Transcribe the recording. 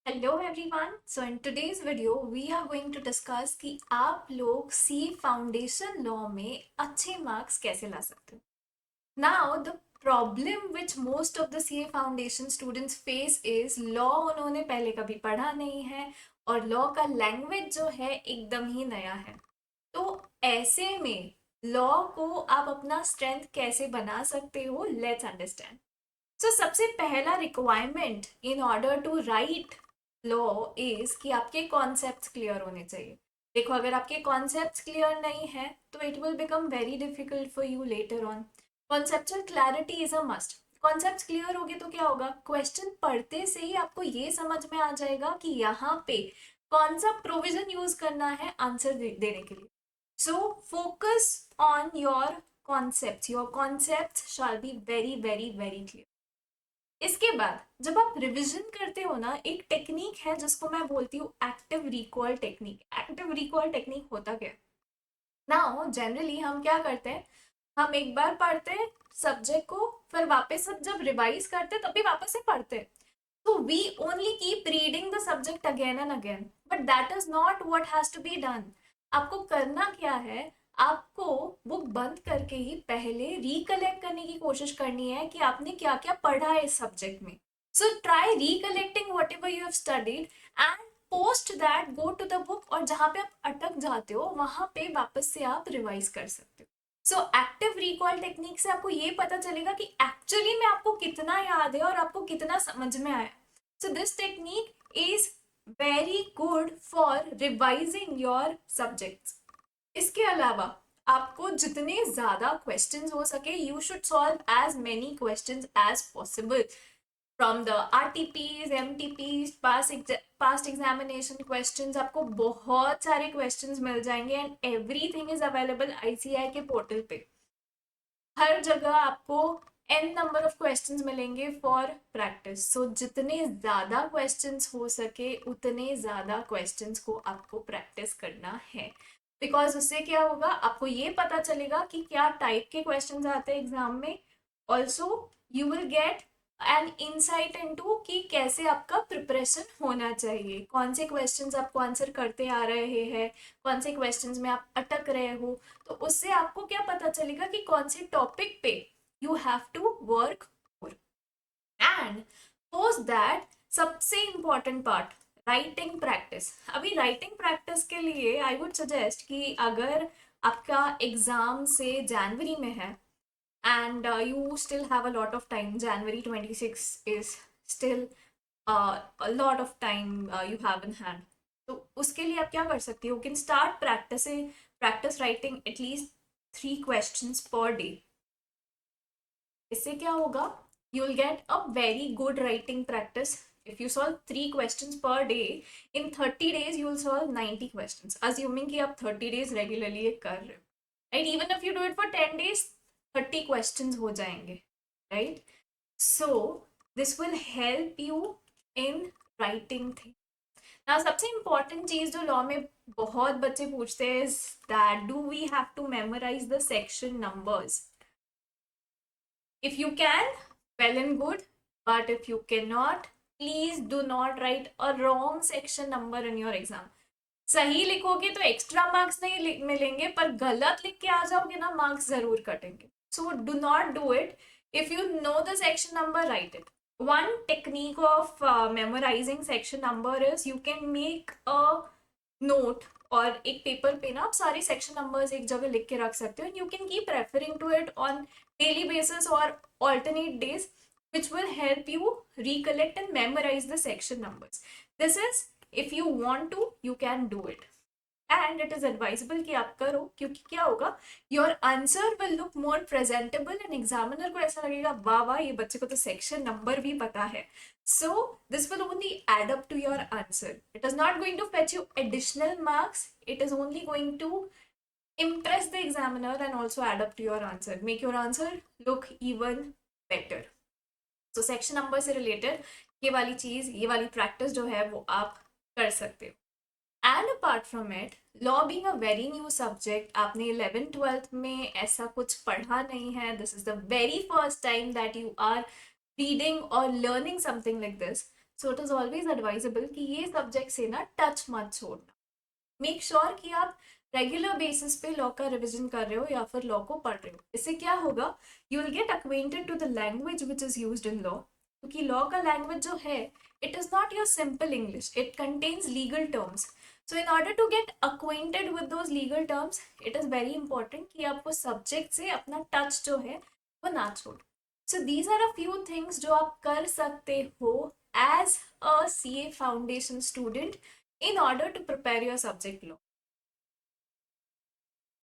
Hello everyone. So in today's video we are going to discuss कि आप लोग सी foundation law में अच्छे मार्क्स कैसे ला सकते हो। Now the problem which most of the CA foundation students face is law उन्होंने पहले कभी पढ़ा नहीं है और लॉ का लैंग्वेज जो है एकदम ही नया है। तो ऐसे में लॉ को आप अपना स्ट्रेंथ कैसे बना सकते हो, लेट्स अंडरस्टैंड। सो सबसे पहला requirement in order to write law is कि आपके कॉन्सेप्ट्स क्लियर होने चाहिए। देखो, अगर आपके कॉन्सेप्ट्स क्लियर नहीं है तो it will become very difficult for you later on. Conceptual clarity is a must. Concepts clear होगे तो क्या होगा, क्वेश्चन पढ़ते से ही आपको ये समझ में आ जाएगा कि यहाँ पे कौन सा प्रोविजन यूज करना है आंसर देने के लिए। So focus on your concepts. Your concepts shall be very very very clear. इसके बाद जब आप रिवीजन करते हो ना, एक टेक्निक है जिसको मैं बोलती हूँ active recall technique. Active recall technique होता क्या है? नाउ जनरली हम क्या करते हैं, हम एक बार पढ़ते हैं सब्जेक्ट को, फिर वापस से जब रिवाइज करते हैं तब भी वापस से पढ़ते हैं। तो we only keep reading the subject again and again, but that is not what has to be done. आपको करना क्या है, आपको बुक बंद करके ही पहले रिकलेक्ट करने की कोशिश करनी है कि आपने क्या क्या पढ़ा है इस सब्जेक्ट में। So try recollecting whatever you have studied and post that go to the book, और जहां पे आप अटक जाते हो वहां पे वापस से आप रिवाइज कर सकते हो। सो एक्टिव रिकॉल टेक्निक से आपको ये पता चलेगा कि एक्चुअली में आपको कितना याद है और आपको कितना समझ में आया। So this technique is very good for revising your subjects. इसके अलावा आपको जितने ज्यादा क्वेश्चंस हो सके, you should solve as many questions as possible from the RTPs, MTPs, past examination questions. आपको बहुत सारे क्वेश्चंस मिल जाएंगे and everything is available ICAI के पोर्टल पे। हर जगह आपको n नंबर ऑफ क्वेश्चंस मिलेंगे फॉर प्रैक्टिस। सो जितने ज्यादा क्वेश्चंस हो सके उतने ज्यादा क्वेश्चंस को आपको प्रैक्टिस करना है, बिकॉज उससे क्या होगा, आपको ये पता चलेगा कि क्या टाइप के क्वेश्चंस आते हैं एग्जाम में। Also you will get an insight into कि कैसे आपका प्रिपरेशन होना चाहिए, कौन से क्वेश्चंस आपको आंसर करते आ रहे हैं, कौन से क्वेश्चंस में आप अटक रहे हो। तो उससे आपको क्या पता चलेगा कि कौन से टॉपिक पे you have to work more. And post that, सबसे इंपॉर्टेंट पार्ट, राइटिंग प्रैक्टिस। अभी राइटिंग प्रैक्टिस के लिए आई वुड सजेस्ट कि अगर आपका एग्जाम से जनवरी में है and you still have a lot of time, January 26 is still a lot of time you have in hand। तो उसके लिए आप क्या कर सकते हो, can start practice writing at least 3 questions per day। इससे क्या होगा, you will get a very good writing practice. If you solve 3 questions per day, in 30 days you will solve 90 questions, assuming कि आप 30 days रेगुलरली ये कर रहे हो, right. Even if you do it for 10 days, 30 questions हो जाएंगे, right. So this will help you in writing thing. ना सबसे इंपॉर्टेंट चीज जो लॉ में बहुत बच्चे पूछते हैं is that do we have to memorise the section numbers. If you can, well and good, but if you cannot, please do not write a wrong section number in your exam। सही लिखोगे तो extra marks नहीं मिलेंगे, पर गलत लिख के आ जाओगे ना, मार्क्स जरूर कटेंगे। So do not do it. If you know the section number, right it. One technique of memorizing section number is you can make a note, और एक पेपर पे ना आप सारे सेक्शन नंबर्स एक जगह लिख के रख सकते हो and you can keep referring to it on daily basis or alternate days, which will help you recollect and memorize the section numbers। This is, if you want to, you can do it and it is advisable कि आप करो, क्योंकि क्या होगा, your answer will look more presentable and examiner को ऐसा लगेगा वाह वाह ये बच्चे को तो section number भी पता है। So this will only add up to your answer। It is not going to fetch you additional marks, it is only going to impress the examiner and also add up to your answer, make your answer look even better। So section number से related ये वाली चीज, ये वाली practice जो है वो आप कर सकते हो। And apart from it, law being a very new subject, आपने 11th-12th में ऐसा कुछ पढ़ा नहीं है, this is the very first time that you are reading or learning something like this। So it is always advisable कि ये subject से ना टच मत छोड़ना। मेक श्योर कि आप रेगुलर बेसिस पे लॉ का रिविजन कर रहे हो या फिर लॉ को पढ़ रहे हो। इससे क्या होगा, you will get acquainted to the language which is used in law, क्योंकि लॉ का लैंग्वेज जो है it is not your simple English, it contains legal terms. So in order to get acquainted with those legal terms it is very important कि आप वो subject से अपना touch जो है वो ना छोड़ो। So these are a few things जो आप कर सकते हो as a CA foundation student in order to prepare your subject law.